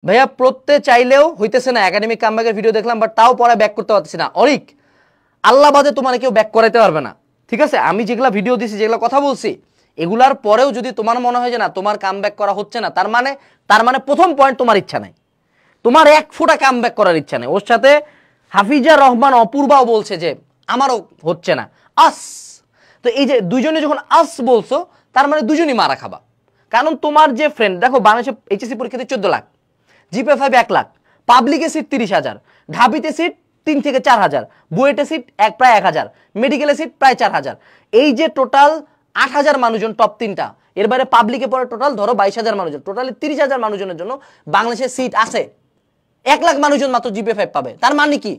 ভাইয়া পড়তে চাইলেও হইতেছে না, একাডেমিক কামব্যাকের ভিডিও দেখলাম বাট তাও পড়া ব্যাক করতে পারতেছি না। অরিক, আল্লাহ বাদে তোমার কেউ ব্যাক করাইতে পারবে না, ঠিক আছে? আমি যেগুলা ভিডিও দিছি, যেগুলা কথা বলছি, এগুলার পরেও যদি তোমার মনে হয় যে না তোমার কামব্যাক করা হচ্ছে না, তার মানে প্রথম পয়েন্ট তোমার ইচ্ছা নাই, তোমার এক ফোঁটা কামব্যাক করার ইচ্ছা নেই। ওর সাথে হাফিজা রহমান অপূর্বাও বলছে যে আমারও হচ্ছে না, আস। তো এই যে দুইজনে যখন আস বলছো, তার মানে দুজনই মারা খাবা। কারণ তোমার যে ফ্রেন্ড, দেখো বাংলাদেশে এইচএসসি পরীক্ষাতে 14 লাখ, জিপে 5 1 লাখ, পাবলিকে সিট 30,000, ঢাবিতে সিট 3 থেকে 4,000, বুয়েটে সিট প্রায় 1,000, মেডিকেলে সিট প্রায় 4,000। এই যে টোটাল 8,000 মানুষজন টপ 3টা, এর বাইরে পাবলিকে পড়ে টোটাল ধরো 22,000 মানুষজন, টোটালি 30,000 মানুষজনের জন্য বাংলাদেশে সিট আছে। 1 লাখ মানুষজন মাত্র জিপে 5 পাবে। তার মানে কি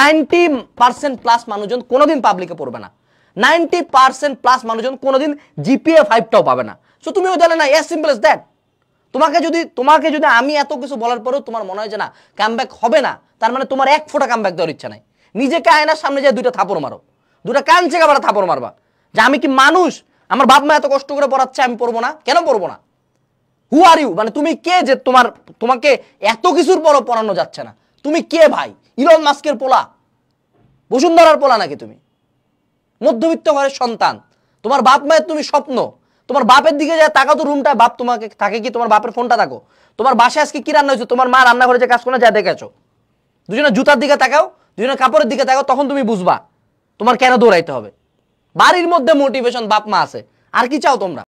90% প্লাস মানুষজন কোনোদিন পাবলিকে পড়বে না, 90% প্লাস মানুষজন কোনোদিন জিপিএ 5টাও পাবে না। সো তুমি ওই জানে না, এস সিম্পল এস দ্যাট। তোমাকে যদি আমি এত কিছু বলার পরেও তোমার মনে হয় যে না কামব্যাক হবে না, তার মানে তোমার এক ফোঁটা কামব্যাক দেওয়ার ইচ্ছা নাই। নিজেকে আয়নার সামনে যায় 2টা থাপড় মারো, 2টা কান চেকা বাড়া থাপড় মারবা যে আমি কি মানুষ? আমার বাপ মা এত কষ্ট করে পড়াচ্ছে, আমি পড়বো না? কেন পড়বো না? হু আর ইউ, মানে তুমি কে যে তোমাকে এত কিছুর পরও পড়ানো যাচ্ছে না? তুমি কে ভাই? ইলন মাস্কের পোলা, বসুন্ধরার পোলা নাকি তুমি? মধ্যবিত্ত ঘরের সন্তান, তোমার বাপ মায়ের তুমি স্বপ্ন। তোমার বাপের দিকে যায় তাকাও তো, রুমটা বাপ তোমাকে থাকে কি? তোমার বাপের ফোনটা তাকো, তোমার বাসায় আজকে কি রান্না হয়েছে, তোমার মা রান্নাঘরে যে কাজ করে যা দেখেছো। দুজনে জুতার দিকে তাকাও, দুজনে কাপড়ের দিকে তাকাও, তখন তুমি বুঝবা তোমার কেন দৌড়াইতে হবে। বাড়ির মধ্যে মোটিভেশন বাপ মা আছে, আর কি চাও তোমরা?